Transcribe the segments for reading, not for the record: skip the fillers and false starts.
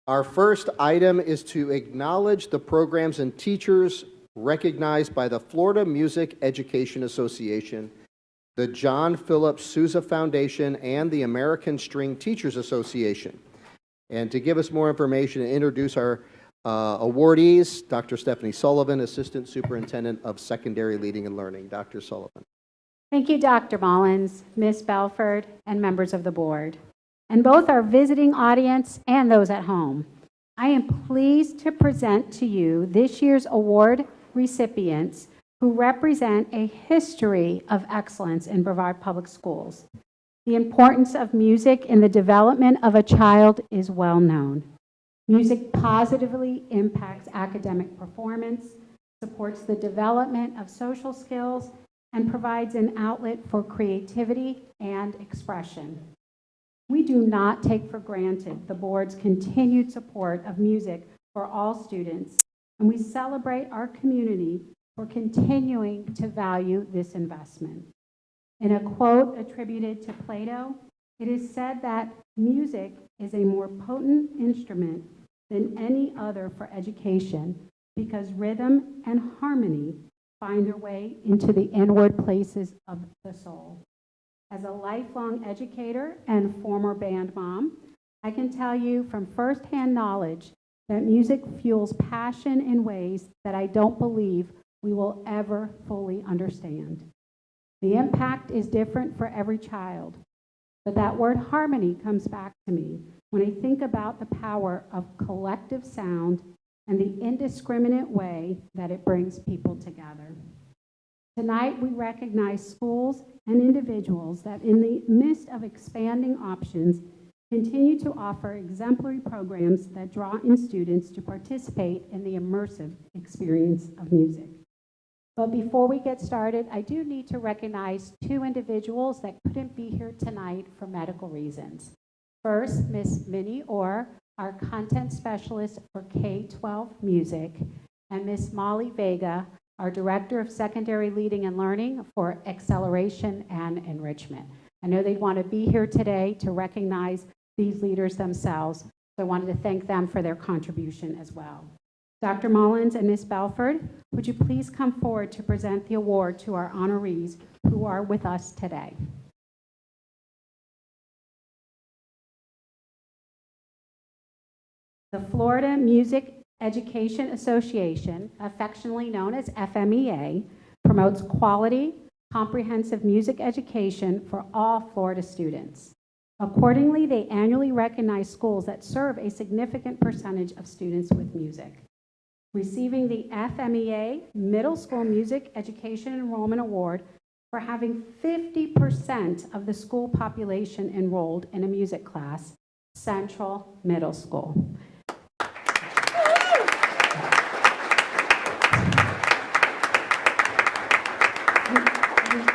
Our first item is to acknowledge the programs and teachers recognized by the Florida Music Education Association, the John Philip Sousa Foundation, and the American String Teachers Association. And to give us more information and introduce our awardees, Dr. Stephanie Sullivan, Assistant Superintendent of Secondary Leading and Learning. Dr. Sullivan. Thank you, Dr. Mullins, Ms. Belford, and members of the board, and both our visiting audience and those at home. I am pleased to present to you this year's award recipients who represent a history of excellence in Brevard Public Schools. The importance of music in the development of a child is well known. Music positively impacts academic performance, supports the development of social skills, and provides an outlet for creativity and expression. We do not take for granted the board's continued support of music for all students, and we celebrate our community for continuing to value this investment. In a quote attributed to Plato, it is said that music is a more potent instrument than any other for education because rhythm and harmony find their way into the inward places of the soul. As a lifelong educator and former band mom, I can tell you from firsthand knowledge that music fuels passion in ways that I don't believe we will ever fully understand. The impact is different for every child, but that word harmony comes back to me when I think about the power of collective sound and the indiscriminate way that it brings people together. Tonight, we recognize schools and individuals that in the midst of expanding options, continue to offer exemplary programs that draw in students to participate in the immersive experience of music. But before we get started, I do need to recognize two individuals that couldn't be here tonight for medical reasons. First, Ms. Minnie Orr, our content specialist for K-12 music, and Ms. Molly Vega, our Director of Secondary Leading and Learning for Acceleration and Enrichment. I know they'd want to be here today to recognize these leaders themselves, so I wanted to thank them for their contribution as well. Dr. Mullins and Ms. Belford, would you please come forward to present the award to our honorees who are with us today? The Florida Music Education Association, affectionately known as FMEA, promotes quality, comprehensive music education for all Florida students. Accordingly, they annually recognize schools that serve a significant percentage of students with music. Receiving the FMEA Middle School Music Education Enrollment Award for having 50% of the school population enrolled in a music class, Central Middle School.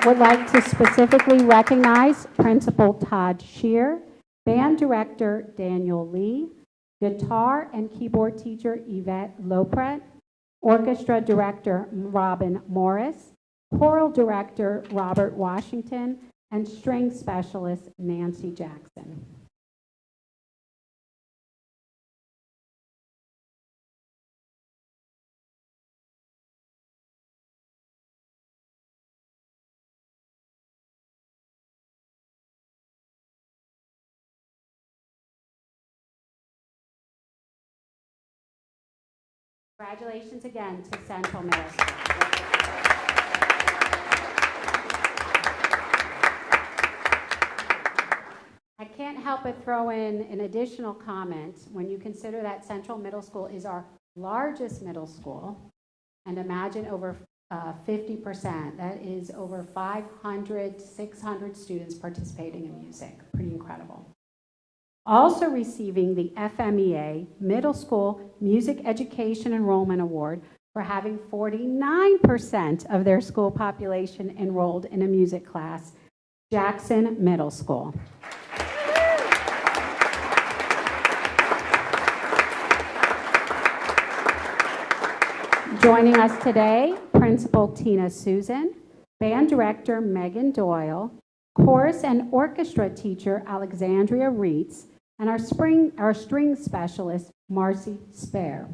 Would like to specifically recognize Principal Todd Shear, Band Director Daniel Lee, Guitar and Keyboard Teacher Yvette Lopret, Orchestra Director Robin Morris, Choral Director Robert Washington, and String Specialist Nancy Jackson. Congratulations again to Central Middle School. I can't help but throw in an additional comment when you consider that Central Middle School is our largest middle school, and imagine over 50%. That is over 500, 600 students participating in music. Pretty incredible. Also receiving the FMEA Middle School Music Education Enrollment Award for having 49% of their school population enrolled in a music class, Jackson Middle School. Joining us today, Principal Tina Susan, Band Director Megan Doyle, Chorus and Orchestra Teacher Alexandria Reitz, and our string specialist, Marcy Spur.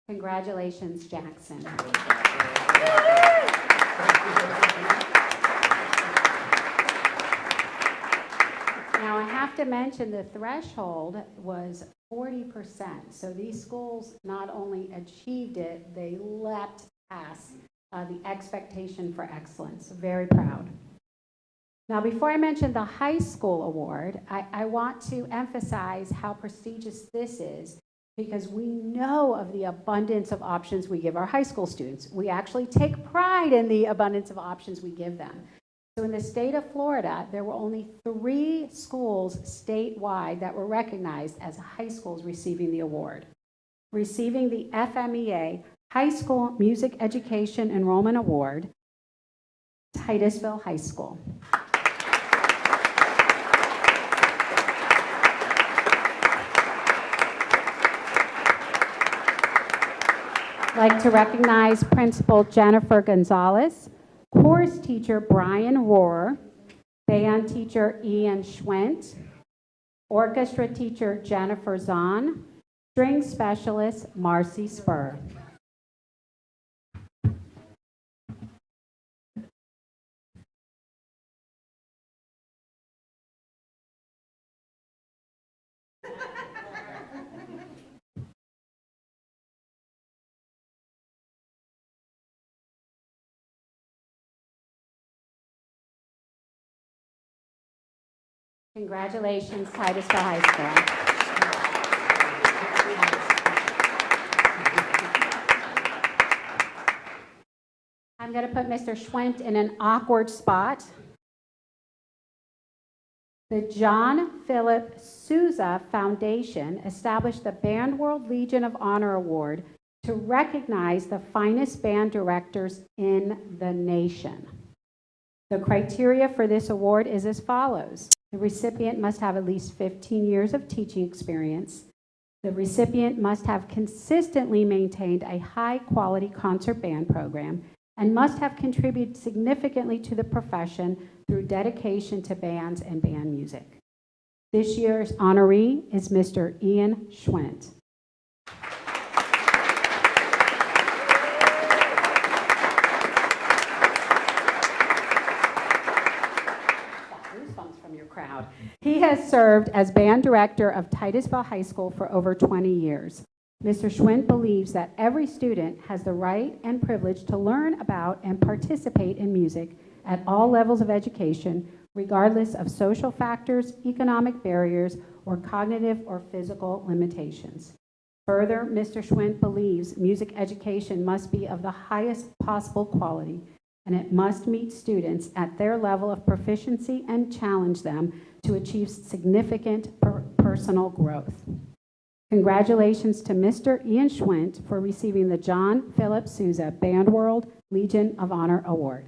Congratulations, Jackson. Now, I have to mention the threshold was 40%. So these schools not only achieved it, they leapt past the expectation for excellence. Very proud. Now, before I mention the high school award, I want to emphasize how prestigious this is because we know of the abundance of options we give our high school students. We actually take pride in the abundance of options we give them. So in the state of Florida, there were only 3 schools statewide that were recognized as high schools receiving the award. Receiving the FMEA High School Music Education Enrollment Award, Titusville High School. I'd like to recognize Principal Jennifer Gonzalez, Chorus Teacher Brian Rohrer, Band Teacher Ian Schwent, Orchestra Teacher Jennifer Zahn, String Specialist Marcy Spur. Congratulations, Titusville High School. I'm going to put Mr. Schwent in an awkward spot. The John Philip Sousa Foundation established the Band World Legion of Honor Award to recognize the finest band directors in the nation. The criteria for this award is as follows. The recipient must have at least 15 years of teaching experience. The recipient must have consistently maintained a high-quality concert band program and must have contributed significantly to the profession through dedication to bands and band music. This year's honoree is Mr. Ian Schwent. Crowd. He has served as band director of Titusville High School for over 20 years. Mr. Schwent believes that every student has the right and privilege to learn about and participate in music at all levels of education, regardless of social factors, economic barriers, or cognitive or physical limitations. Further, Mr. Schwent believes music education must be of the highest possible quality, and it must meet students at their level of proficiency and challenge them to achieve significant personal growth. Congratulations to Mr. Ian Schwent for receiving the John Philip Sousa Band World Legion of Honor Award.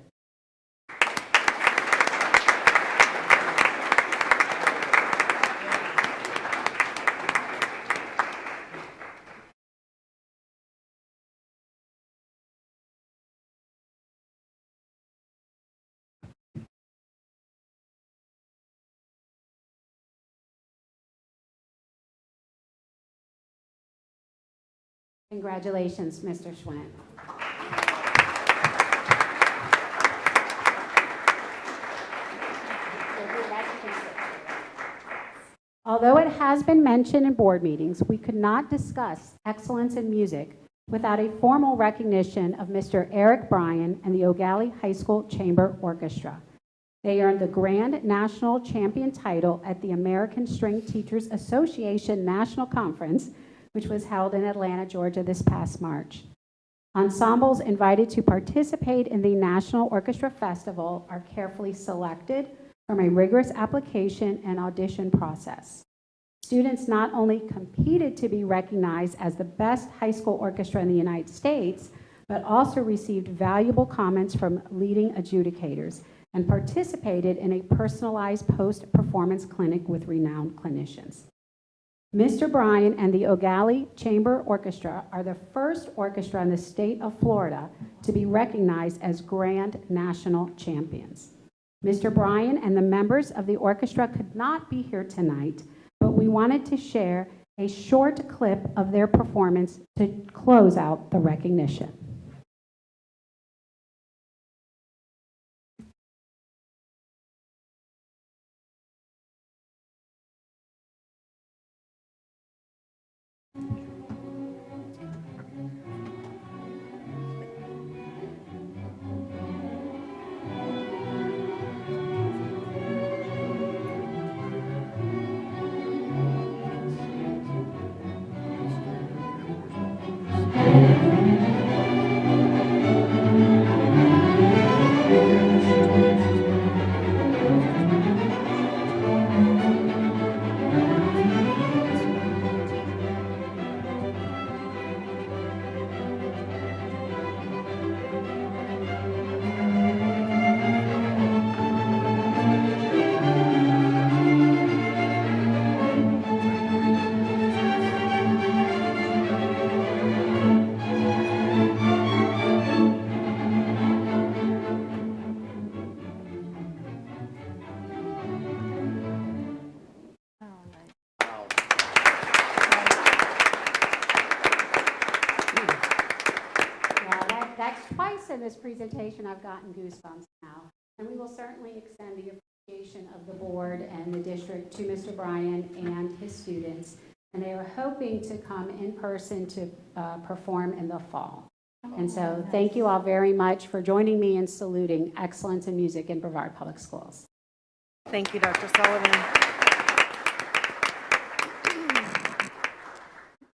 Congratulations, Mr. Schwent. Although it has been mentioned in board meetings, we could not discuss excellence in music without a formal recognition of Mr. Eric Bryan and the Eau Gallie High School Chamber Orchestra. They earned the Grand National Champion title at the American String Teachers Association National Conference, which was held in Atlanta, Georgia this past March. Ensembles invited to participate in the National Orchestra Festival are carefully selected from a rigorous application and audition process. Students not only competed to be recognized as the best high school orchestra in the United States, but also received valuable comments from leading adjudicators and participated in a personalized post-performance clinic with renowned clinicians. Mr. Bryan and the Ogali Chamber Orchestra are the first orchestra in the state of Florida to be recognized as Grand National Champions. Mr. Bryan and the members of the orchestra could not be here tonight, but we wanted to share a short clip of their performance to close out the recognition. That's twice in this presentation I've gotten goosebumps now. And we will certainly extend the appreciation of the board and the district to Mr. Bryan and his students. And they are hoping to come in person to perform in the fall. And so thank you all very much for joining me in saluting excellence in music in Brevard Public Schools. Thank you, Dr. Sullivan.